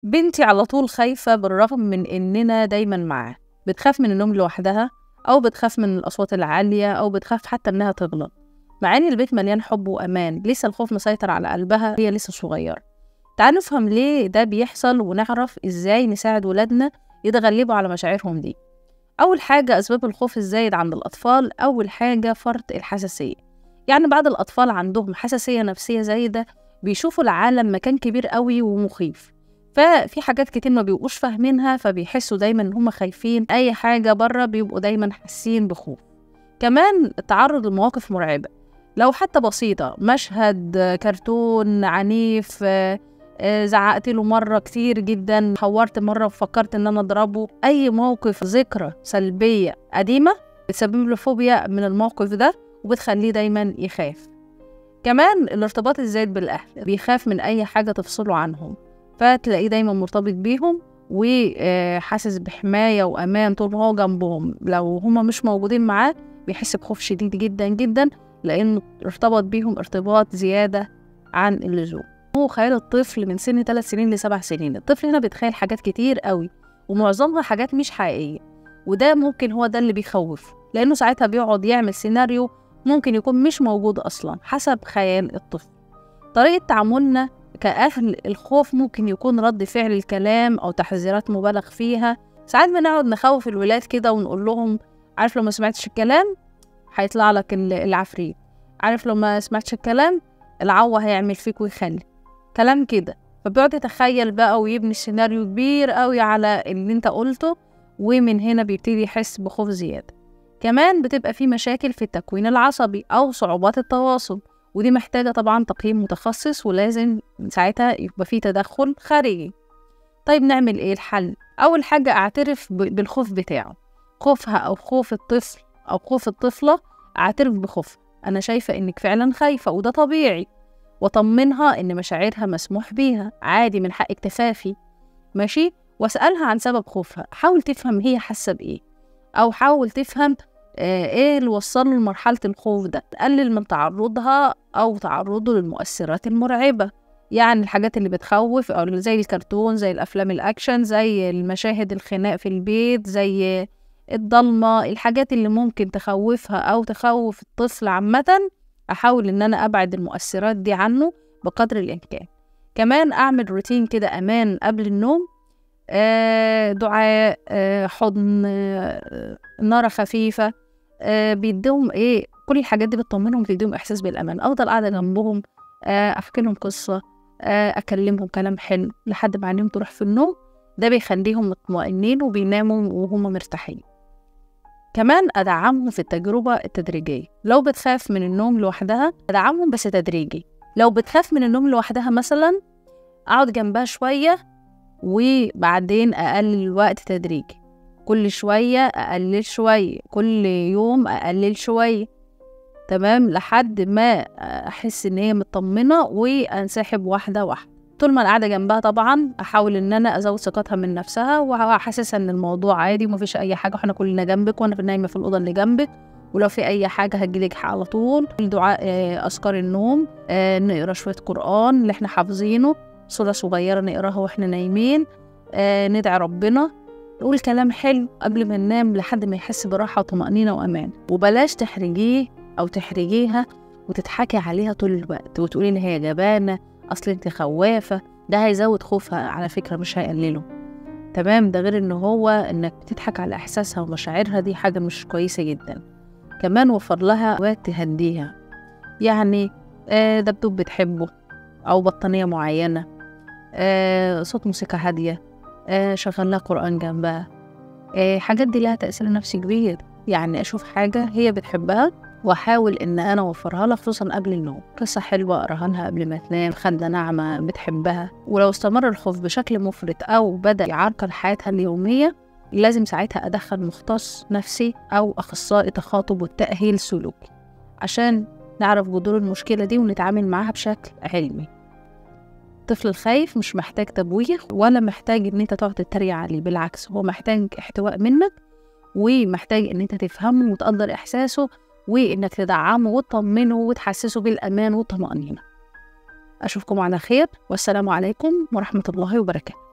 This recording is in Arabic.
بنتي على طول خايفة بالرغم من إننا دايما معاها. بتخاف من النوم لوحدها، أو بتخاف من الأصوات العالية، أو بتخاف حتى إنها تغلط، مع إن البيت مليان حب وأمان. لسه الخوف مسيطر على قلبها، هي لسه صغيرة. تعالوا نفهم ليه ده بيحصل ونعرف إزاي نساعد ولادنا يتغلبوا على مشاعرهم دي. أول حاجة، أسباب الخوف الزايد عند الأطفال. أول حاجة فرط الحساسية، يعني بعض الأطفال عندهم حساسية نفسية زايدة، بيشوفوا العالم مكان كبير قوي ومخيف، ففي حاجات كتير ما بيبقوش فاهمينها، فبيحسوا دايما ان هم خايفين. اي حاجة بره بيبقوا دايما حاسين بخوف. كمان التعرض لمواقف مرعبة، لو حتى بسيطة، مشهد كرتون عنيف، زعقت له مرة كتير جدا، حورت مرة وفكرت ان انا اضربه. اي موقف، ذكرى سلبية قديمة بتسبب له فوبيا من الموقف ده وبتخليه دايما يخاف. كمان الارتباط الزايد بالاهل، بيخاف من اي حاجة تفصله عنهم، فتلاقيه دايما مرتبط بيهم وحاسس بحماية وأمان طول ما هو جنبهم. لو هما مش موجودين معاه بيحس بخوف شديد جدا جدا، لأنه ارتبط بيهم ارتباط زيادة عن اللزوم. هو خيال الطفل من سن 3 سنين ل7 سنين. الطفل هنا بيتخيل حاجات كتير قوي، ومعظمها حاجات مش حقيقية، وده ممكن هو ده اللي بيخوف، لأنه ساعتها بيقعد يعمل سيناريو ممكن يكون مش موجود أصلا حسب خيال الطفل. طريقة تعاملنا كأهل، الخوف ممكن يكون رد فعل الكلام أو تحذيرات مبالغ فيها. ساعات بنقعد نخوف الولاد كده ونقول لهم: عارف لو ما سمعتش الكلام هيطلع لك العفريت، عارف لو ما سمعتش الكلام العوة هيعمل فيك ويخلي كلام كده. فبيقعد يتخيل بقى ويبني سيناريو كبير قوي على اللي انت قلته، ومن هنا بيبتدي يحس بخوف زيادة. كمان بتبقى في مشاكل في التكوين العصبي أو صعوبات التواصل، ودي محتاجة طبعا تقييم متخصص، ولازم ساعتها يبقى في تدخل خارجي. طيب نعمل ايه الحل؟ أول حاجة، أعترف بالخوف بتاعه، خوفها أو خوف الطفل أو خوف الطفلة. أعترف بخوفها، أنا شايفة إنك فعلا خايفة وده طبيعي، وطمنها إن مشاعرها مسموح بيها، عادي، من حقك تخافي، ماشي. واسألها عن سبب خوفها، حاول تفهم هي حاسة بإيه، أو حاول تفهم ايه اللي وصله لمرحلة الخوف ده. تقلل من تعرضها أو تعرضه للمؤثرات المرعبة، يعني الحاجات اللي بتخوف، أو زي الكرتون، زي الأفلام الأكشن، زي المشاهد الخناق في البيت، زي الضلمة، الحاجات اللي ممكن تخوفها أو تخوف الطفل عامة. أحاول إن أنا أبعد المؤثرات دي عنه بقدر الإمكان. كمان أعمل روتين كده أمان قبل النوم، دعاء، حضن، نارة خفيفة، بيديهم كل الحاجات دي بتطمنهم، بتديهم إحساس بالأمان. أفضل قاعدة جنبهم، أحكي لهم قصة، أكلمهم كلام حلو لحد ما عينيهم تروح في النوم. ده بيخليهم مطمئنين وبيناموا وهم مرتاحين. كمان أدعمهم في التجربة التدريجية. لو بتخاف من النوم لوحدها أدعمهم بس تدريجي. لو بتخاف من النوم لوحدها مثلا، أقعد جنبها شوية وبعدين أقلل الوقت تدريجي، كل شوية أقلل شوية، كل يوم أقلل شوية، تمام، لحد ما أحس إن هي مطمنة وأنسحب واحدة واحدة. طول ما أنا قاعدة جنبها طبعا أحاول إن أنا أزود ثقتها من نفسها، وأحسسها إن الموضوع عادي ومفيش أي حاجة، وإحنا كلنا جنبك، وأنا نايمة في الأوضة اللي جنبك، ولو في أي حاجة هتجيلك على طول. الدعاء، أذكار النوم، نقرأ شوية قرآن اللي إحنا حافظينه، سورة صغيرة نقراها وإحنا نايمين، ندعي ربنا، نقول كلام حلو قبل ما ننام لحد ما يحس براحة وطمأنينة وأمان. وبلاش تحرجيه أو تحرجيها وتضحكي عليها طول الوقت وتقولي إن هي جبانة، أصل انت خوافة. ده هيزود خوفها على فكرة، مش هيقلله، تمام. ده غير إن هو إنك بتضحك على إحساسها ومشاعرها، دي حاجة مش كويسة جدا. كمان وفر لها وقت تهديها، يعني دبدوب بتحبه، أو بطانية معينة، صوت موسيقى هادية، شغل لها قرآن جنبها. حاجات دي لها تأثير نفسي كبير. يعني أشوف حاجة هي بتحبها وأحاول إن أنا أوفرها لها، خصوصا قبل النوم، قصة حلوة أقراها لها قبل ما تنام، خدة ناعمة بتحبها. ولو استمر الخوف بشكل مفرط أو بدأ يعرقل حياتها اليومية، لازم ساعتها أدخل مختص نفسي أو أخصائي تخاطب والتأهيل سلوكي، عشان نعرف جذور المشكلة دي ونتعامل معاها بشكل علمي. الطفل الخايف مش محتاج تبويخ ولا محتاج ان انت تقعد تتريق عليه، بالعكس هو محتاج احتواء منك، ومحتاج ان انت تفهمه وتقدر احساسه، وانك تدعمه وتطمنه وتحسسه بالامان والطمأنينة. اشوفكم على خير، والسلام عليكم ورحمة الله وبركاته.